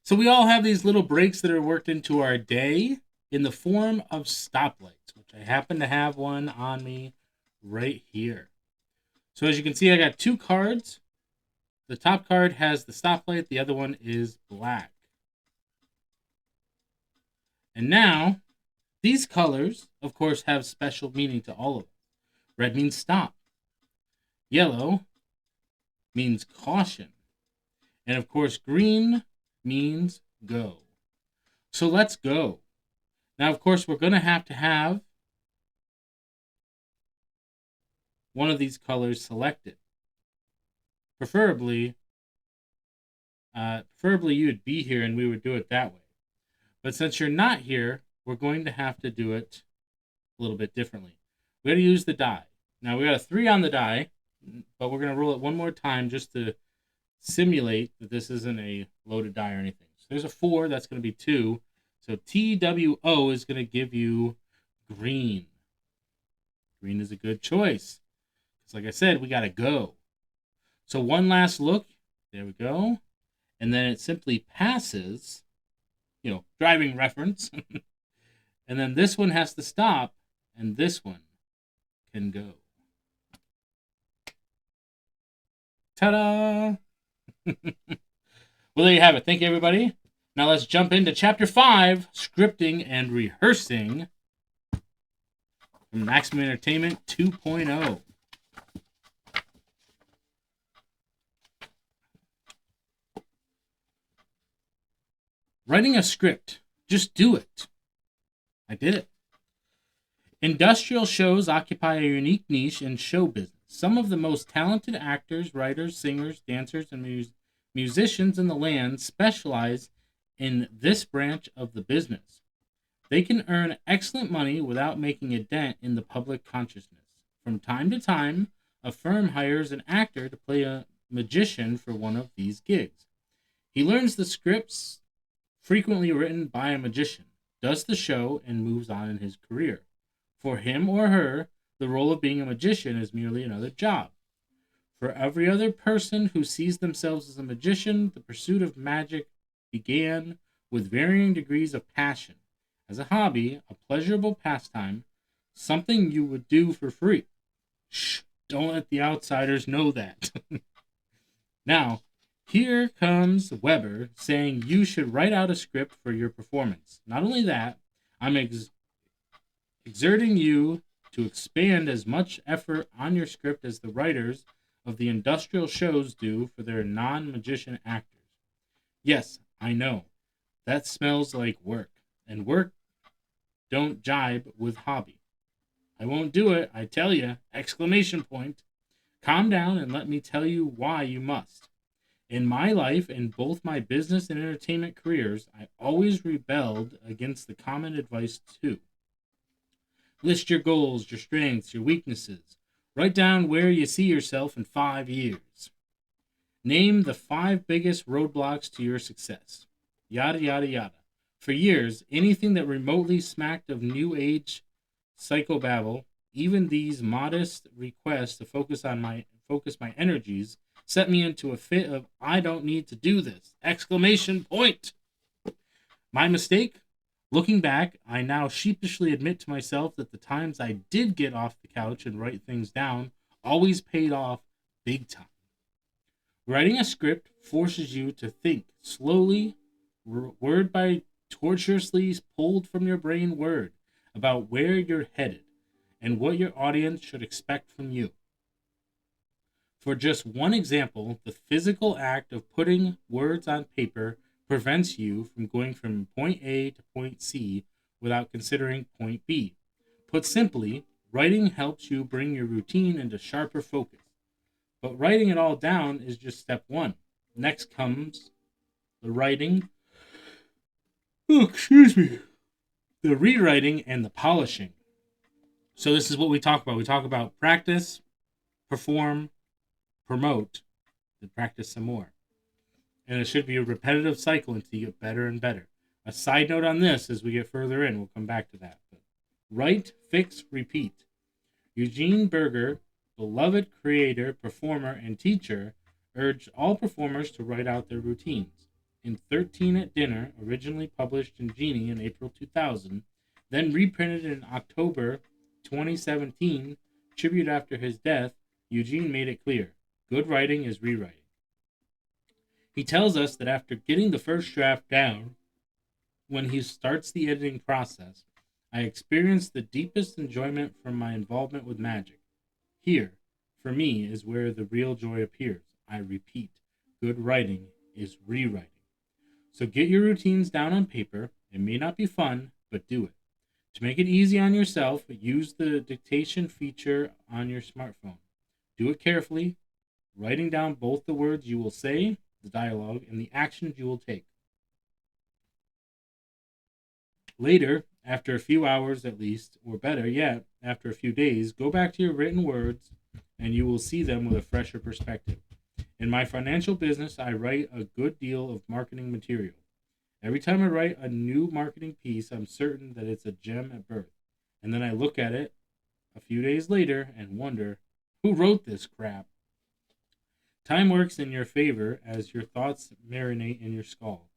So we all have these little breaks that are worked into our day in the form of stoplights, which I happen to have one on me right here. So as you can see, I got two cards. The top card has the stoplight, the other one is black. And now, these colors, of course, have special meaning to all of us. Red means stop. Yellow means caution. And of course, green means go. So let's go. Now, of course, we're going to have one of these colors selected. Preferably you would be here and we would do it that way. But since you're not here, we're going to have to do it a little bit differently. We're going to use the die. Now, we got a 3 on the die, but we're going to roll it one more time just to simulate that this isn't a loaded die or anything. So there's a 4, that's going to be 2. So TWO is going to give you green. Green is a good choice. Because like I said, we got to go. So one last look. There we go. And then it simply passes, driving reference. And then this one has to stop, and this one can go. Ta-da! Well, there you have it. Thank you, everybody. Now let's jump into Chapter 5, Scripting and Rehearsing from Maximum Entertainment 2.0. Writing a script. Just do it. I did it. Industrial shows occupy a unique niche in show business. Some of the most talented actors, writers, singers, dancers, and musicians in the land specialize in this branch of the business. They can earn excellent money without making a dent in the public consciousness. From time to time, a firm hires an actor to play a magician for one of these gigs. He learns the scripts frequently written by a magician, does the show, and moves on in his career. For him or her, the role of being a magician is merely another job. For every other person who sees themselves as a magician, the pursuit of magic began with varying degrees of passion. As a hobby, a pleasurable pastime, something you would do for free. Shh, don't let the outsiders know that. Now, here comes Weber saying you should write out a script for your performance. Not only that, I'm exerting you to expand as much effort on your script as the writers of the industrial shows do for their non-magician actors. Yes, I know. That smells like work. And work don't jibe with hobby. I won't do it, I tell you! Exclamation point. Calm down and let me tell you why you must. In my life, in both my business and entertainment careers, I always rebelled against the common advice too. List your goals, your strengths, your weaknesses. Write down where you see yourself in 5 years. Name the 5 biggest roadblocks to your success. Yada, yada, yada. For years, anything that remotely smacked of New Age psychobabble, even these modest requests to focus my energies, set me into a fit of I don't need to do this! Exclamation point! My mistake? Looking back, I now sheepishly admit to myself that the times I did get off the couch and write things down always paid off big time. Writing a script forces you to think slowly, word by tortuously pulled from your brain word, about where you're headed and what your audience should expect from you. For just one example, the physical act of putting words on paper prevents you from going from point A to point C without considering point B. Put simply, writing helps you bring your routine into sharper focus. But writing it all down is just step 1. Next comes the writing. The rewriting and the polishing. So this is what we talk about. We talk about practice, perform, promote, then practice some more. And it should be a repetitive cycle until you get better and better. A side note on this, as we get further in, we'll come back to that. But write, fix, repeat. Eugene Berger, beloved creator, performer, and teacher, urged all performers to write out their routines. in 13 at Dinner, originally published in Genie in April 2000, then reprinted in October 2017, tribute after his death, Eugene made it clear good writing is rewriting. He tells us that after getting the first draft down, when he starts the editing process, I experience the deepest enjoyment from my involvement with magic. Here, for me, is where the real joy appears. I repeat, good writing is rewriting. So get your routines down on paper. It may not be fun, but do it. To make it easy on yourself, use the dictation feature on your smartphone. Do it carefully, writing down both the words you will say, the dialogue, and the actions you will take. Later, after a few hours at least, or better yet, after a few days, go back to your written words and you will see them with a fresher perspective. In my financial business, I write a good deal of marketing material. Every time I write a new marketing piece, I'm certain that it's a gem at birth. And then I look at it a few days later and wonder, who wrote this crap? Time works in your favor as your thoughts marinate in your skull.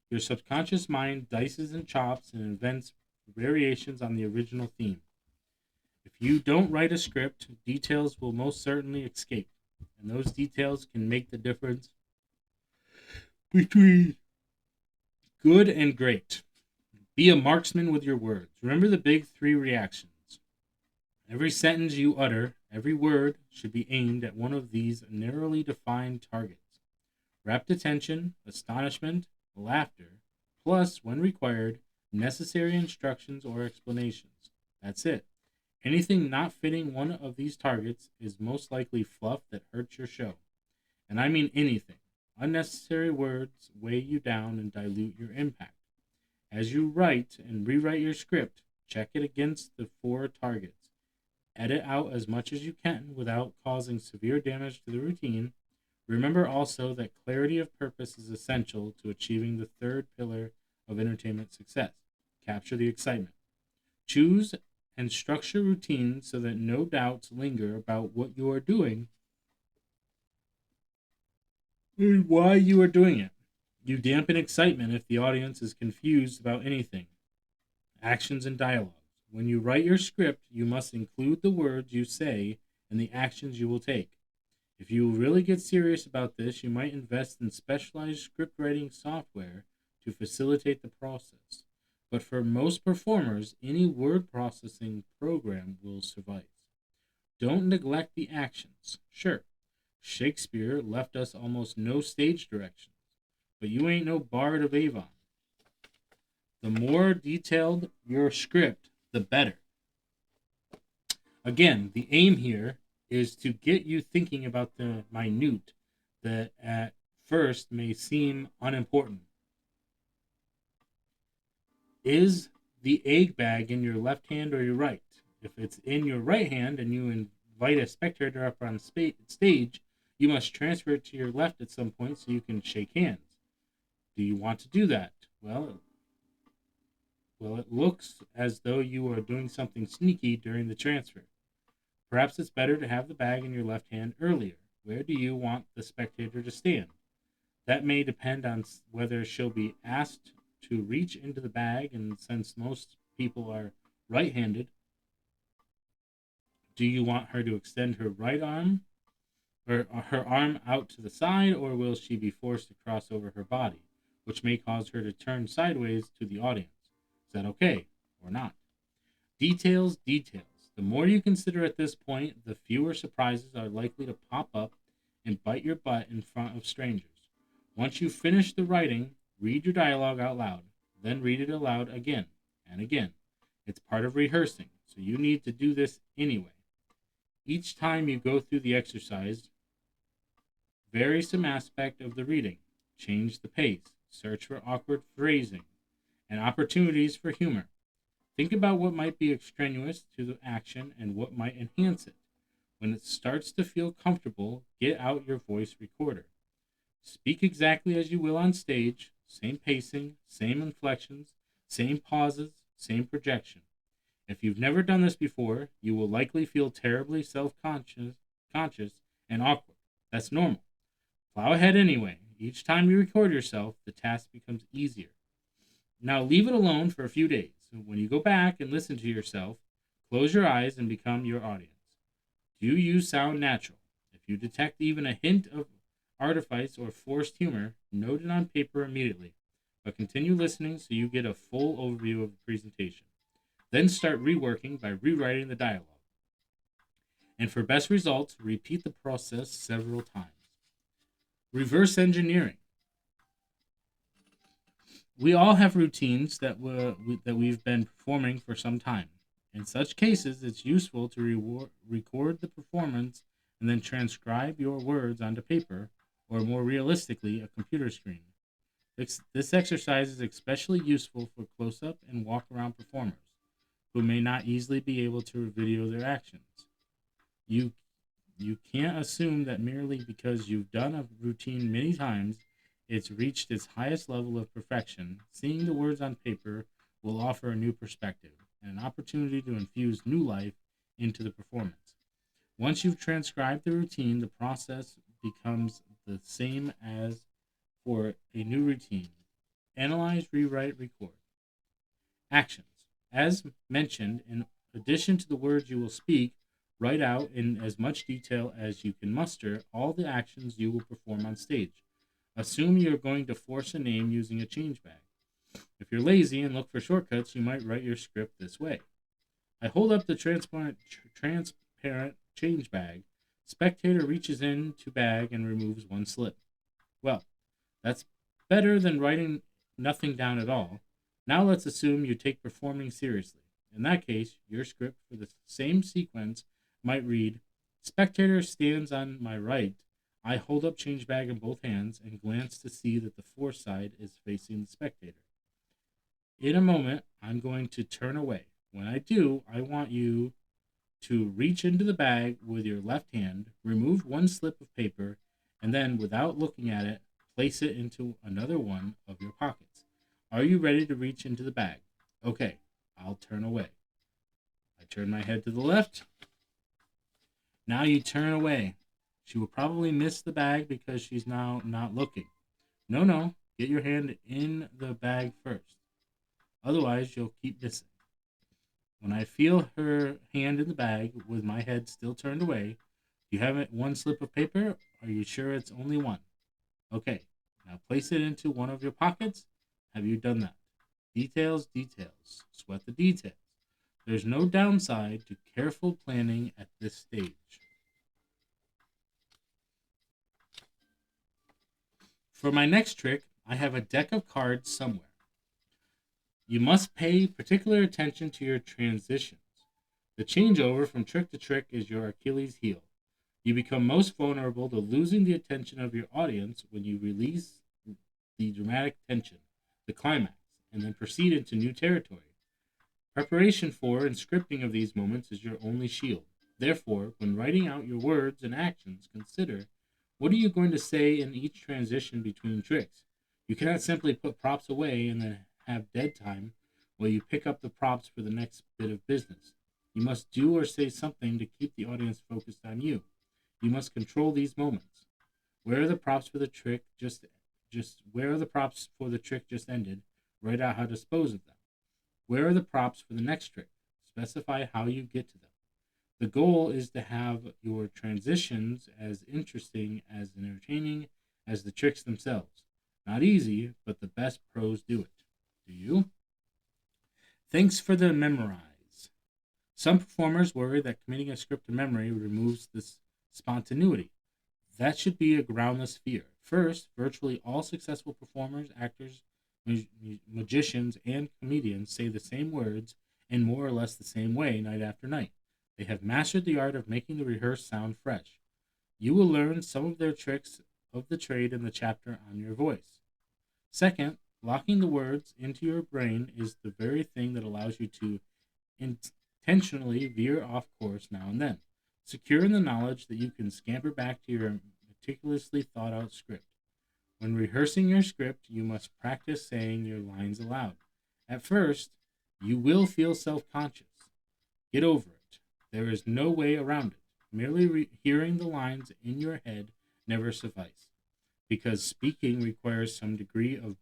Your subconscious mind dices and chops and invents variations on the original theme. If you don't write a script, details will most certainly escape, and those details can make the difference between good and great. Be a marksman with your words. Remember the big three reactions. Every sentence you utter, every word, should be aimed at one of these narrowly defined targets. Rapt attention, astonishment, laughter, plus, when required, necessary instructions or explanations. That's it. Anything not fitting one of these targets is most likely fluff that hurts your show. And I mean anything. Unnecessary words weigh you down and dilute your impact. As you write and rewrite your script, check it against the four targets. Edit out as much as you can without causing severe damage to the routine. Remember also that clarity of purpose is essential to achieving the third pillar of entertainment success. Capture the excitement. Choose and structure routines so that no doubts linger about what you are doing and why you are doing it. You dampen excitement if the audience is confused about anything. Actions and dialogues. When you write your script, you must include the words you say and the actions you will take. If you really get serious about this, you might invest in specialized script writing software to facilitate the process. But for most performers, any word processing program will suffice. Don't neglect the actions. Sure, Shakespeare left us almost no stage directions, but you ain't no Bard of Avon. The more detailed your script, the better. Again, the aim here is to get you thinking about the minute that at first may seem unimportant. Is the egg bag in your left hand or your right? If it's in your right hand and you invite a spectator up on stage, you must transfer it to your left at some point so you can shake hands. Do you want to do that? Well, it looks as though you are doing something sneaky during the transfer. Perhaps it's better to have the bag in your left hand earlier. Where do you want the spectator to stand? That may depend on whether she'll be asked to reach into the bag, and since most people are right-handed, do you want her to extend her right arm or her arm out to the side, or will she be forced to cross over her body, which may cause her to turn sideways to the audience? Is that okay or not? Details, details. The more you consider at this point, the fewer surprises are likely to pop up and bite your butt in front of strangers. Once you finish the writing, read your dialogue out loud, then read it aloud again and again. It's part of rehearsing, so you need to do this anyway. Each time you go through the exercise, vary some aspect of the reading, change the pace, search for awkward phrasing, and opportunities for humor. Think about what might be extraneous to the action and what might enhance it. When it starts to feel comfortable, get out your voice recorder. Speak exactly as you will on stage, same pacing, same inflections, same pauses, same projection. If you've never done this before, you will likely feel terribly self-conscious and awkward. That's normal. Plow ahead anyway. Each time you record yourself, the task becomes easier. Now leave it alone for a few days. When you go back and listen to yourself, close your eyes and become your audience. Do you sound natural? If you detect even a hint of artifice or forced humor, note it on paper immediately, but continue listening so you get a full overview of the presentation. Then start reworking by rewriting the dialogue. And for best results, repeat the process several times. Reverse engineering. We all have routines that we've been performing for some time. In such cases, it's useful to record the performance and then transcribe your words onto paper, or more realistically, a computer screen. This exercise is especially useful for close up and walk around performers who may not easily be able to video their actions. You you can't assume that merely because you've done a routine many times, it's reached its highest level of perfection. Seeing the words on paper will offer a new perspective and an opportunity to infuse new life into the performance. Once you've transcribed the routine, the process becomes the same as for a new routine. Analyze, rewrite, record. Actions. As mentioned, in addition to the words you will speak, write out in as much detail as you can muster all the actions you will perform on stage. Assume you're going to force a name using a change bag. If you're lazy and look for shortcuts, you might write your script this way. I hold up the transparent change bag. Spectator reaches into bag and removes one slip. Well, that's better than writing nothing down at all. Now let's assume you take performing seriously. In that case, your script for the same sequence might read, Spectator stands on my right. I hold up change bag in both hands and glance to see that the fore side is facing the spectator. In a moment, I'm going to turn away. When I do, I want you to reach into the bag with your left hand, remove one slip of paper, and then, without looking at it, place it into another one of your pockets. Are you ready to reach into the bag? Okay, I'll turn away. I turn my head to the left. Now you turn away. She will probably miss the bag because she's now not looking. No, get your hand in the bag first. Otherwise, you'll keep missing. When I feel her hand in the bag with my head still turned away, do you have it one slip of paper? Are you sure it's only one? Okay, now place it into one of your pockets. Have you done that? Details. Sweat the details. There's no downside to careful planning at this stage. For my next trick, I have a deck of cards somewhere. You must pay particular attention to your transitions. The changeover from trick to trick is your Achilles heel. You become most vulnerable to losing the attention of your audience when you release the dramatic tension, the climax, and then proceed into new territory. Preparation for and scripting of these moments is your only shield. Therefore, when writing out your words and actions, consider what are you going to say in each transition between tricks. You cannot simply put props away and then have dead time while you pick up the props for the next bit of business. You must do or say something to keep the audience focused on you. You must control these moments. Where are the props for the trick where are the props for the trick just ended? Write out how to dispose of them. Where are the props for the next trick? Specify how you get to them. The goal is to have your transitions as interesting, as entertaining as the tricks themselves. Not easy, but the best pros do it. Do you? Thanks for the memorize. Some performers worry that committing a script to memory removes this spontaneity. That should be a groundless fear. First, virtually all successful performers, actors, magicians, and comedians say the same words in more or less the same way night after night. They have mastered the art of making the rehearsed sound fresh. You will learn some of their tricks of the trade in the chapter on your voice. Second, locking the words into your brain is the very thing that allows you to intentionally veer off course now and then, secure in the knowledge that you can scamper back to your meticulously thought out script. When rehearsing your script, you must practice saying your lines aloud. At first, you will feel self-conscious. Get over it. There is no way around it. Merely hearing the lines in your head never suffice. because speaking requires some degree of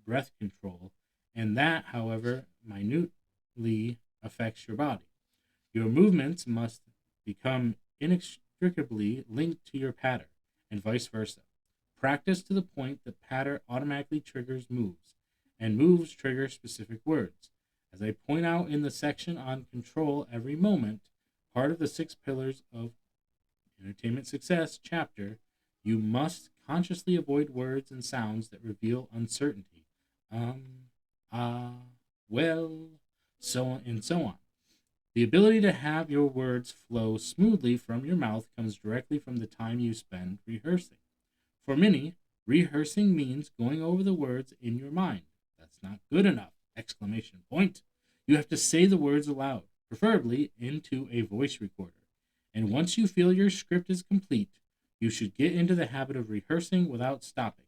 breath control, and that, however, minutely affects your body. Your movements must become inextricably linked to your patter, and vice versa. Practice to the point that patter automatically triggers moves, and moves trigger specific words. As I point out in the section on control every moment, part of the six pillars of entertainment success chapter, you must consciously avoid words and sounds that reveal uncertainty. Um, ah, well, so on and so on. The ability to have your words flow smoothly from your mouth comes directly from the time you spend rehearsing. For many, rehearsing means going over the words in your mind. That's not good enough! Exclamation point. You have to say the words aloud, preferably into a voice recorder. And once you feel your script is complete, you should get into the habit of rehearsing without stopping.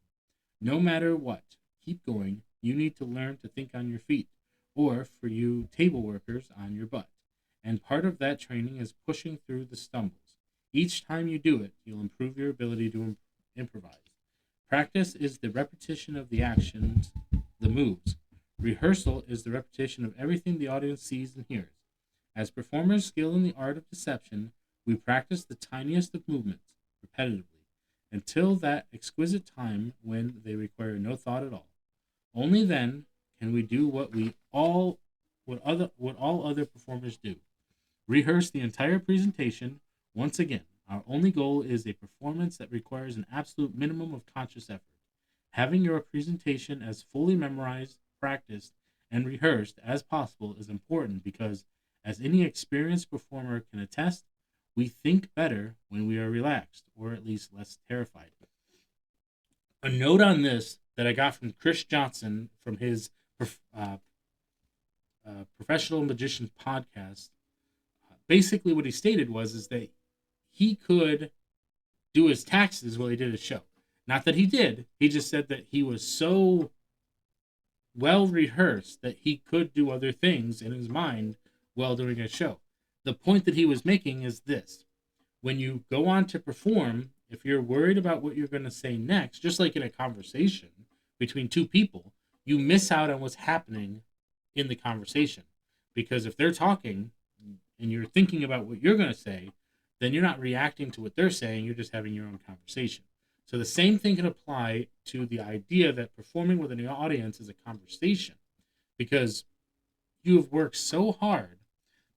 No matter what, keep going. You need to learn to think on your feet, or for you table workers, on your butt. And part of that training is pushing through the stumbles. Each time you do it, you'll improve your ability to improvise. Practice is the repetition of the actions, the moves. Rehearsal is the repetition of everything the audience sees and hears. As performers skilled in the art of deception, we practice the tiniest of movements, repetitively, until that exquisite time when they require no thought at all. Only then can we do what all other performers do. Rehearse the entire presentation once again. Our only goal is a performance that requires an absolute minimum of conscious effort. Having your presentation as fully memorized, practiced, and rehearsed as possible is important because, as any experienced performer can attest, we think better when we are relaxed, or at least less terrified. A note on this that I got from Chris Johnson from his Professional Magician podcast. Basically, what he stated was is that he could do his taxes while he did his show. Not that he did. He just said that he was so well rehearsed that he could do other things in his mind while doing a show. The point that he was making is this. When you go on to perform, if you're worried about what you're going to say next, just like in a conversation between two people, you miss out on what's happening in the conversation. Because if they're talking and you're thinking about what you're going to say, then you're not reacting to what they're saying, you're just having your own conversation. So the same thing can apply to the idea that performing with an audience is a conversation, because you have worked so hard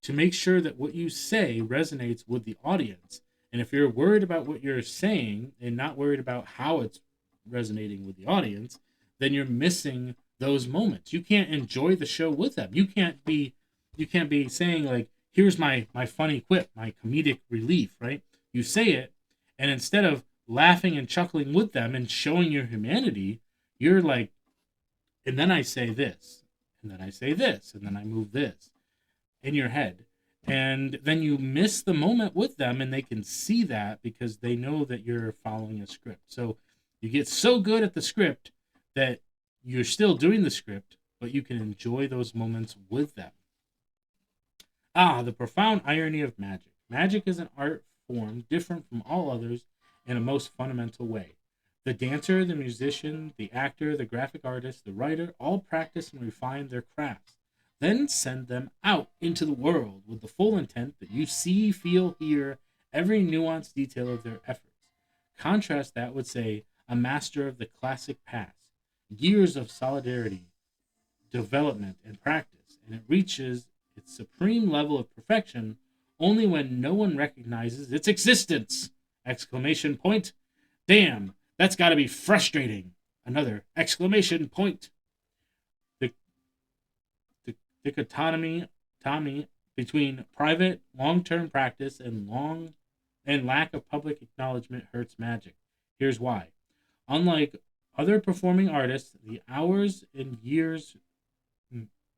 to make sure that what you say resonates with the audience. And if you're worried about what you're saying and not worried about how it's resonating with the audience, then you're missing those moments. You can't enjoy the show with them. You can't be saying like, here's my funny quip, my comedic relief, right? You say it, and instead of laughing and chuckling with them and showing your humanity, you're like, and then I say this, and then I say this, and then I move this in your head. And then you miss the moment with them, and they can see that because they know that you're following a script. So you get so good at the script that you're still doing the script, but you can enjoy those moments with them. The profound irony of magic. Magic is an art form different from all others in a most fundamental way. The dancer, the musician, the actor, the graphic artist, the writer all practice and refine their crafts, then send them out into the world with the full intent that you see, feel, hear every nuanced detail of their efforts. Contrast that with, say, a master of the classic past, years of solidarity, development, and practice, and it reaches its supreme level of perfection only when no one recognizes its existence! Exclamation point. Damn, that's got to be frustrating. Another exclamation point. The dichotomy between private, long-term practice and lack of public acknowledgement hurts magic. Here's why. Unlike other performing artists, the hours and years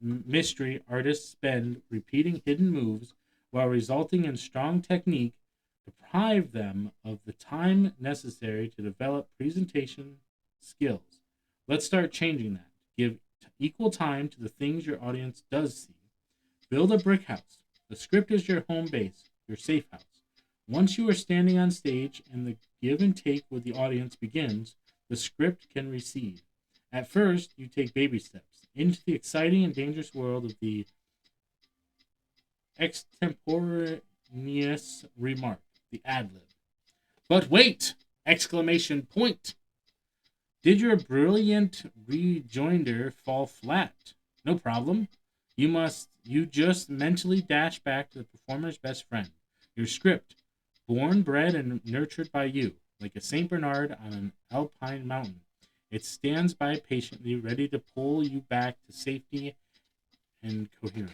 mystery artists spend repeating hidden moves while resulting in strong technique deprive them of the time necessary to develop presentation skills. Let's start changing that. Give equal time to the things your audience does see. Build a brick house. The script is your home base, your safe house. Once you are standing on stage and the give and take with the audience begins, the script can receive. At first, you take baby steps into the exciting and dangerous world of the extemporaneous remark, the ad-lib. But wait! Exclamation point! Did your brilliant rejoinder fall flat? No problem. You just mentally dash back to the performer's best friend, your script, born, bred, and nurtured by you, like a Saint Bernard on an alpine mountain. It stands by patiently, ready to pull you back to safety and coherence.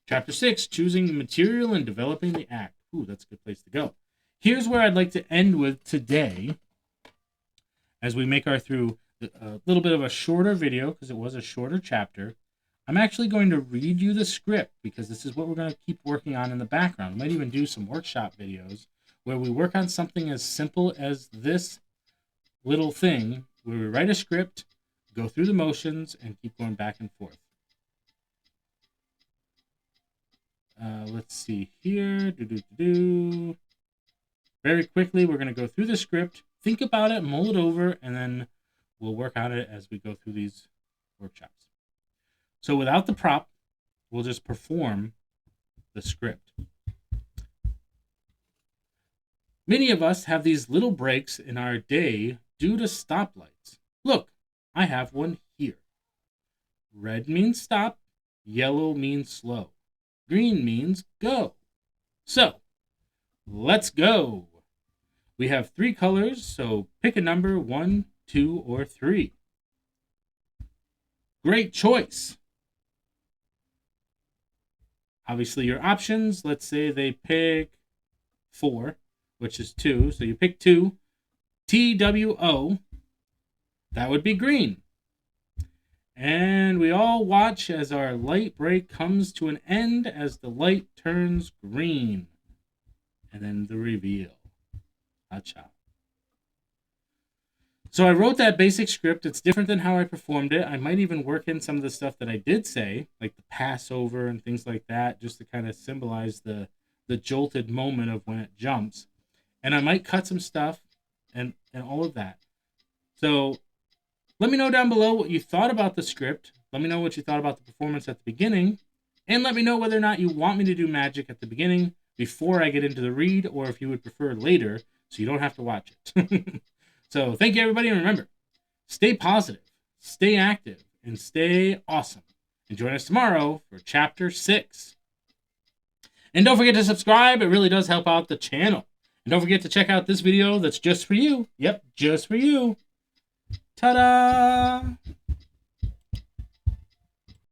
Chapter 6, choosing the material and developing the act. Ooh, that's a good place to go. Here's where I'd like to end with today, as we make our through a little bit of a shorter video, because it was a shorter chapter. I'm actually going to read you the script, because this is what we're going to keep working on in the background. We might even do some workshop videos where we work on something as simple as this little thing, where we write a script, go through the motions, and keep going back and forth. Let's see here. Very quickly, we're going to go through the script, think about it, mull it over, and then we'll work on it as we go through these workshops. So without the prop, we'll just perform the script. Many of us have these little breaks in our day due to stoplights. Look, I have one here. Red means stop, yellow means slow, green means go. So, let's go. We have 3 colors, so pick a number, 1, 2, or 3. Great choice. Obviously, your options, let's say they pick 4, which is 2. So you pick 2, TWO, that would be green. And we all watch as our light break comes to an end as the light turns green. And then the reveal. Cha. So I wrote that basic script. It's different than how I performed it. I might even work in some of the stuff that I did say, like the Passover and things like that, just to kind of symbolize the jolted moment of when it jumps. And I might cut some stuff and all of that. So let me know down below what you thought about the script. Let me know what you thought about the performance at the beginning. And let me know whether or not you want me to do magic at the beginning before I get into the read, or if you would prefer later so you don't have to watch it. So thank you, everybody. And remember, stay positive, stay active, and stay awesome. And join us tomorrow for Chapter 6. And don't forget to subscribe. It really does help out the channel. And don't forget to check out this video that's just for you. Yep, just for you. Ta-da!